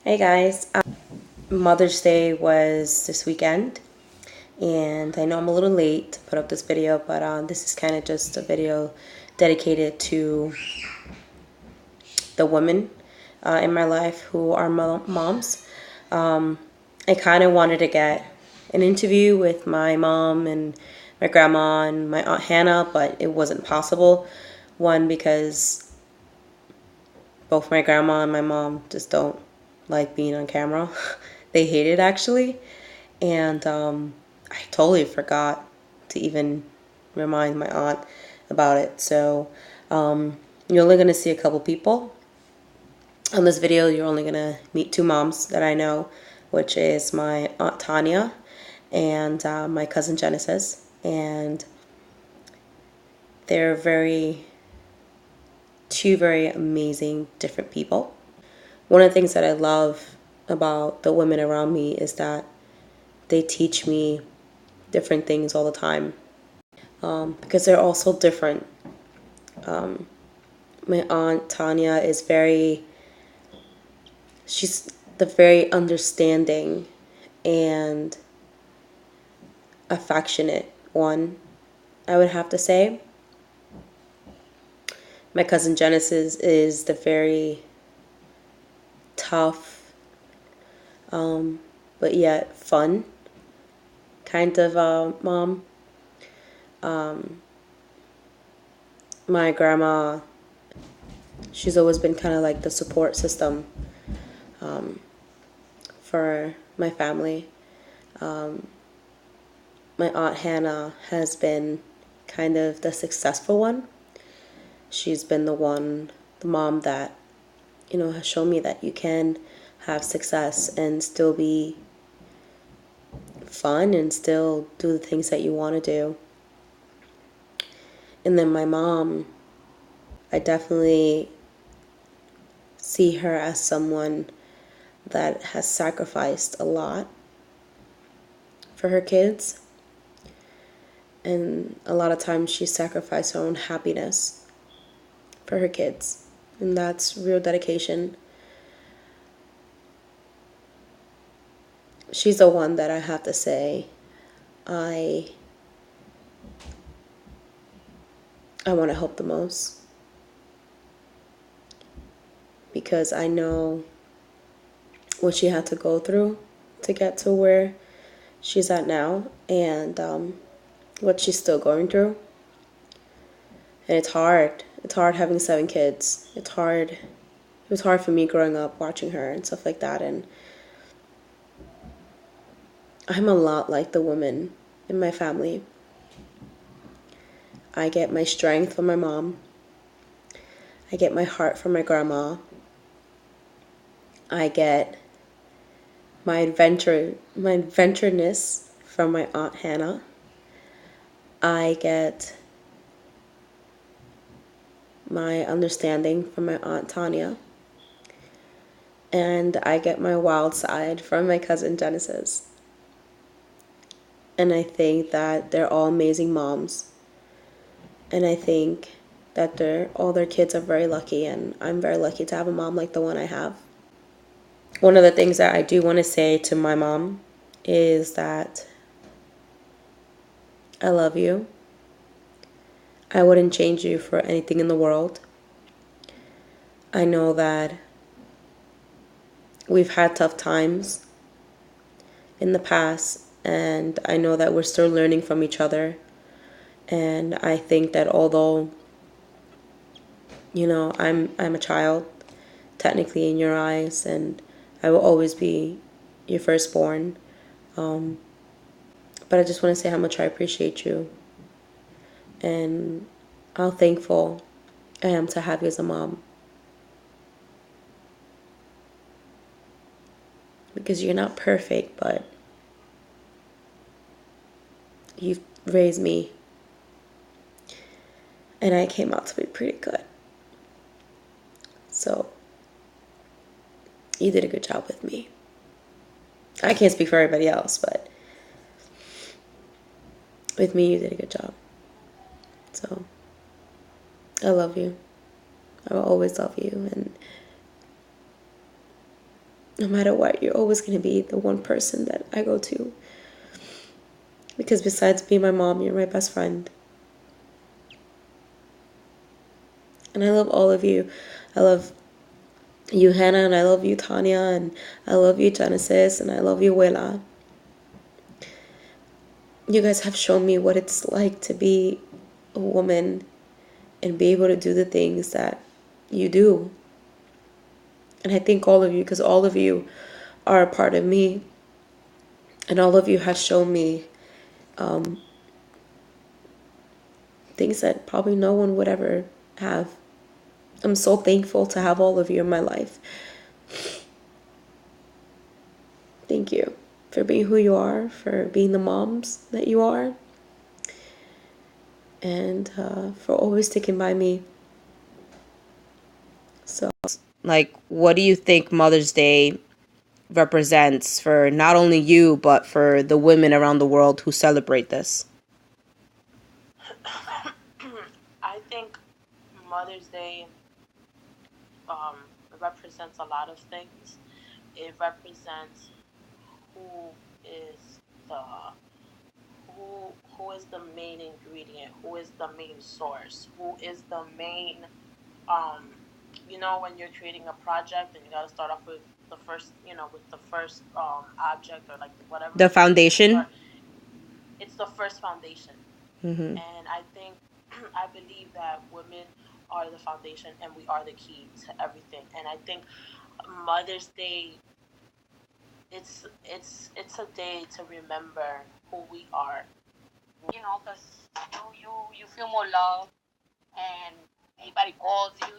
Hey guys, Mother's Day was this weekend, and I know I'm a little late to put up this video, but this is kind of just a video dedicated to the women in my life who are moms. I kind of wanted to get an interview with my mom and my grandma and my Aunt Hannah, but it wasn't possible. One, because both my grandma and my mom just don't like being on camera. They hate it actually. And I totally forgot to even remind my aunt about it. So you're only going to see a couple people. On this video, you're only going to meet two moms that I know, which is my Aunt Tanya and my cousin Genesis. And they're two very amazing different people. One of the things that I love about the women around me is that they teach me different things all the time, because they're all so different. My Aunt Tanya is she's the very understanding and affectionate one, I would have to say. My cousin Genesis is the very tough, but yet fun kind of mom. My grandma, she's always been kind of like the support system for my family. My Aunt Hannah has been kind of the successful one. She's been the mom that, has shown me that you can have success and still be fun and still do the things that you want to do. And then my mom, I definitely see her as someone that has sacrificed a lot for her kids. And a lot of times she sacrificed her own happiness for her kids. And that's real dedication. She's the one that I have to say I want to help the most, because I know what she had to go through to get to where she's at now, and what she's still going through. And it's hard. It's hard having 7 kids. It's hard. It was hard for me growing up watching her and stuff like that. And I'm a lot like the women in my family. I get my strength from my mom. I get my heart from my grandma. I get my adventureness from my Aunt Hannah. I get my understanding from my Aunt Tanya. And I get my wild side from my cousin Genesis. And I think that they're all amazing moms. And I think that all their kids are very lucky, and I'm very lucky to have a mom like the one I have. One of the things that I do want to say to my mom is that I love you. I wouldn't change you for anything in the world. I know that we've had tough times in the past, and I know that we're still learning from each other. And I think that although, I'm a child, technically in your eyes, and I will always be your firstborn. But I just want to say how much I appreciate you and how thankful I am to have you as a mom. Because you're not perfect, but you've raised me, and I came out to be pretty good. So you did a good job with me. I can't speak for everybody else, but with me, you did a good job. So I love you. I will always love you. And No matter what, you're always going to be the one person that I go to. Because besides being my mom, you're my best friend. And I love all of you. I love you, Hannah, and I love you, Tanya, and I love you, Genesis, and I love you, Wela. You guys have shown me what it's like to be a woman and be able to do the things that you do. And I thank all of you because all of you are a part of me. And all of you have shown me things that probably no one would ever have. I'm so thankful to have all of you in my life. Thank you for being who you are, for being the moms that you are, and for always sticking by me. So, like, what do you think Mother's Day represents for not only you, but for the women around the world who celebrate this? I think Mother's Day represents a lot of things. It represents who is the who is the main ingredient, who is the main source, who is the main when you're creating a project and you got to start off with the first with the first object or like whatever The foundation. It's the first foundation. And I think I believe that women are the foundation and we are the key to everything. And I think Mother's Day, it's a day to remember who we are. Because you feel more love, and anybody calls you,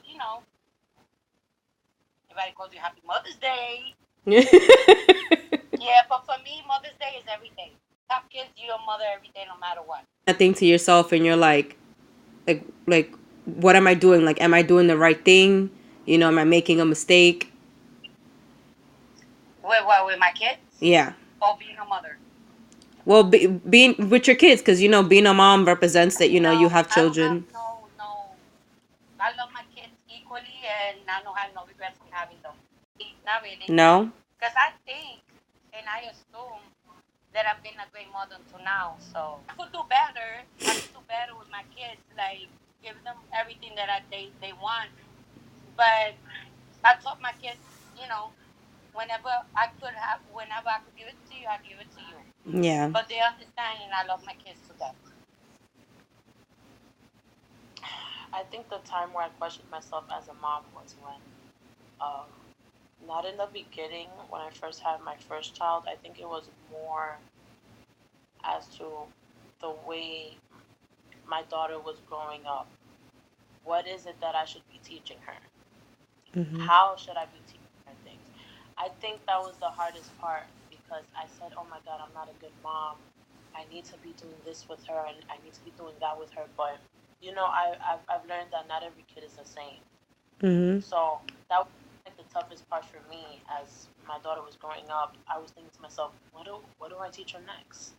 everybody calls you Happy Mother's Day. Yeah, but for me, Mother's Day is everything. Have kids, you're a mother every day, no matter what. I think to yourself, and you're like, what am I doing? Like, am I doing the right thing? Am I making a mistake? With my kids? Yeah. Or being a mother? Well, being with your kids, because being a mom represents that you have children. No. I love my kids equally, and I don't have no regrets in having them. Not really. No. Because I think, and I assume that I've been a great mother until now. So I could do better. I could do better with my kids, like give them everything that they want. But I taught my kids, whenever I could give it to you, I give it to you. Yeah. But they understand, and I love my kids to death. I think the time where I questioned myself as a mom was when, not in the beginning, when I first had my first child. I think it was more as to the way my daughter was growing up. What is it that I should be teaching her? Mm-hmm. How should I be teaching her things? I think that was the hardest part because I said, oh my God, I'm not a good mom. I need to be doing this with her and I need to be doing that with her. But, I've learned that not every kid is the same. Mm-hmm. So that was like the toughest part for me as my daughter was growing up. I was thinking to myself, what do I teach her next?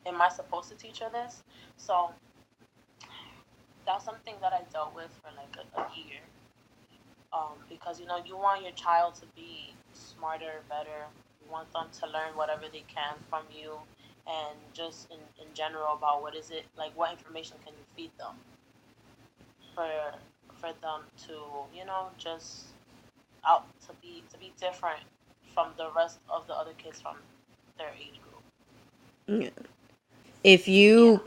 Am I supposed to teach her this? So that's something that I dealt with for like a year. Because you want your child to be smarter, better. You want them to learn whatever they can from you, and just in general about what information can you feed them for them to just out to be different from the rest of the other kids from their age group. Yeah. If you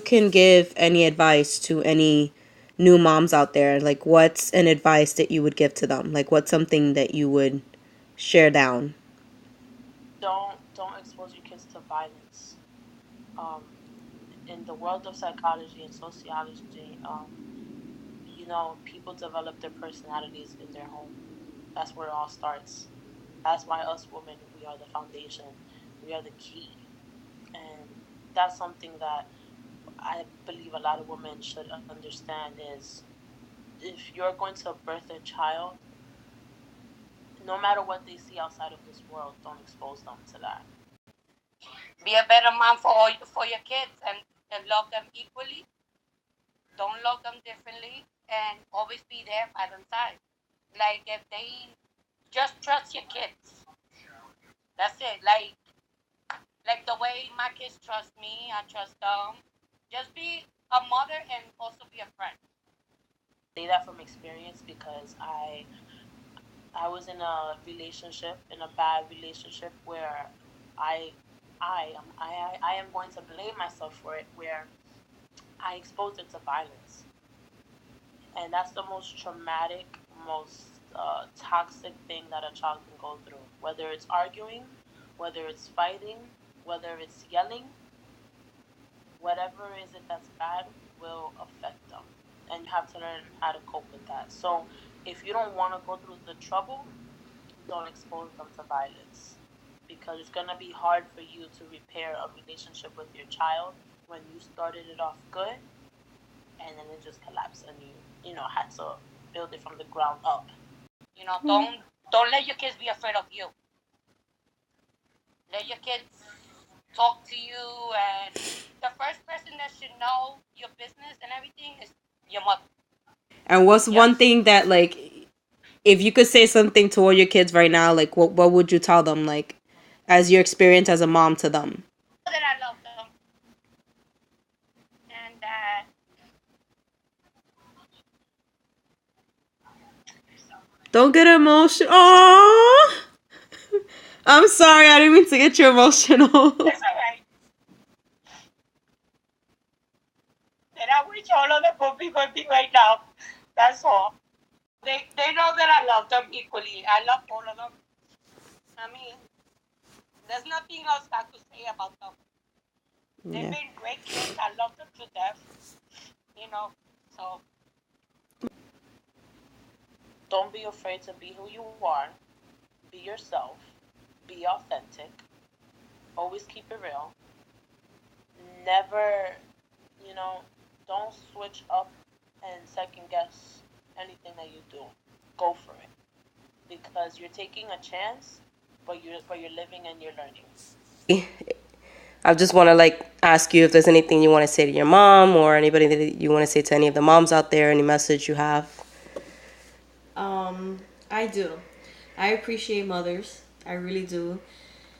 can give any advice to any new moms out there, like what's an advice that you would give to them? Like what's something that you would share down? Don't expose your kids to violence. In the world of psychology and sociology, people develop their personalities in their home. That's where it all starts. That's why us women, we are the foundation. We are the key. And that's something that I believe a lot of women should understand is if you're going to birth a child, no matter what they see outside of this world, don't expose them to that. Be a better mom for your kids and love them equally. Don't love them differently and always be there by their side. Like if they Just trust your kids. That's it. Like the way my kids trust me, I trust them. Just be a mother and also be a friend. Say that from experience because I was in a relationship, in a bad relationship where I I am going to blame myself for it, where I exposed it to violence, and that's the most traumatic, most toxic thing that a child can go through. Whether it's arguing, whether it's fighting, whether it's yelling, whatever is it that's bad will affect them, and you have to learn how to cope with that. So if you don't want to go through the trouble, don't expose them to violence, because it's going to be hard for you to repair a relationship with your child when you started it off good and then it just collapsed and you know had to build it from the ground up. You know, don't let your kids be afraid of you. Let your kids talk to you, and the first person that should know your business and everything is your mother. And what's one thing that, like, if you could say something to all your kids right now, like, what would you tell them, like, as your experience as a mom to them? That I love them, and that Don't get emotional. Aww. I'm sorry, I didn't mean to get you emotional. it's alright. And I wish all of them would be with me right now. That's all. They know that I love them equally. I love all of them. I mean, there's nothing else I could say about them. They've Yeah. been great kids. I love them to death. You know, so Don't be afraid to be who you are. Be yourself. Be authentic. Always keep it real. Never, you know, don't switch up and second guess anything that you do. Go for it, because you're taking a chance, but you're living and you're learning. I just want to, like, ask you if there's anything you want to say to your mom or anybody that you want to say to any of the moms out there, any message you have. I do. I appreciate mothers. I really do.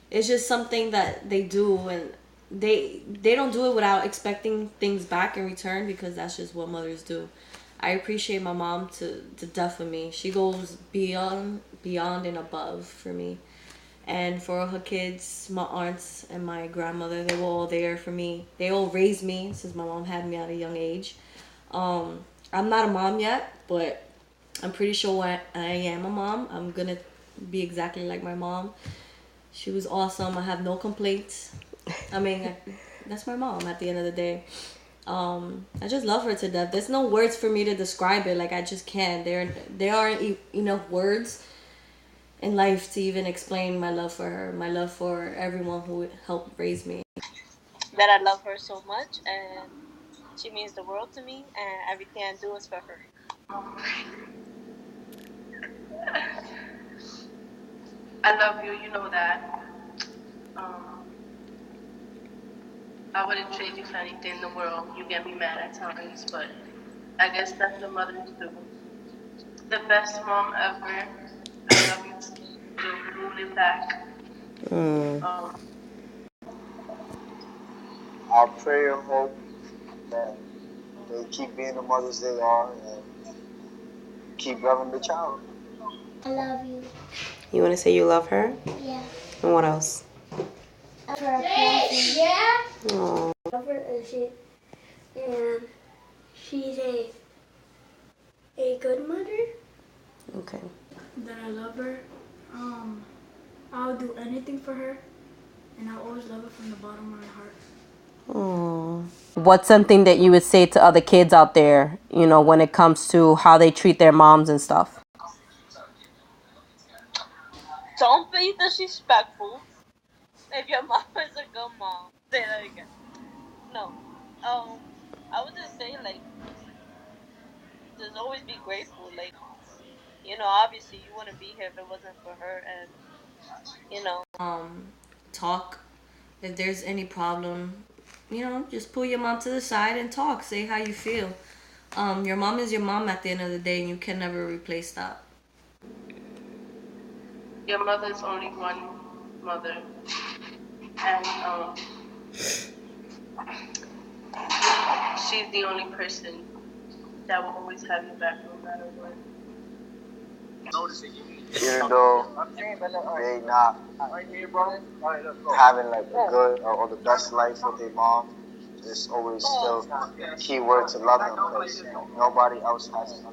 It's just something that they do, and they don't do it without expecting things back in return, because that's just what mothers do. I appreciate my mom to death of me. She goes beyond and above for me. And for her kids, my aunts and my grandmother, they were all there for me. They all raised me since my mom had me at a young age. I'm not a mom yet, but I'm pretty sure when I am a mom, I'm gonna be exactly like my mom. She was awesome. I have no complaints. I mean, that's my mom at the end of the day. I just love her to death. There's no words for me to describe it. Like, I just can't. There aren't enough words in life to even explain my love for her, my love for everyone who helped raise me. That I love her so much, and she means the world to me, and everything I do is for her. I love you, you know that. I wouldn't trade you for anything in the world. You get me mad at times, but I guess that's what mothers do. The best mom ever. I love you too. Moving it back. I pray and hope that they keep being the mothers they are and keep loving the child. I love you. You want to say you love her? Yeah. And what else? I love her person. Yeah. Aww. I love her, and she's a good mother. Okay. That I love her. I'll do anything for her, and I'll always love her from the bottom of my heart. Aww. What's something that you would say to other kids out there, you know, when it comes to how they treat their moms and stuff? Don't be disrespectful. If your mom is a good mom, say that again. No. I would just say, like, just always be grateful. Like, you know, obviously you wouldn't be here if it wasn't for her, and you know. Talk. If there's any problem, just pull your mom to the side and talk. Say how you feel. Your mom is your mom at the end of the day, and you can never replace that. your mother's only one mother, and she's the only person that will always have your back no matter what. Even though they not having like a good or the best life with their mom, it's always still key word to love them because nobody else has it.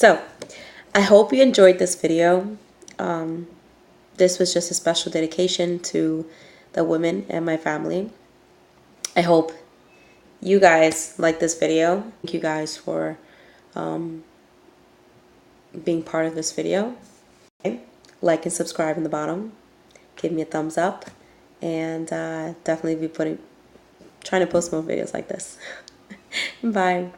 So I hope you enjoyed this video. This was just a special dedication to the women and my family. I hope you guys like this video. Thank you guys for being part of this video. Okay. Like and subscribe in the bottom. Give me a thumbs up, and definitely be trying to post more videos like this. Bye.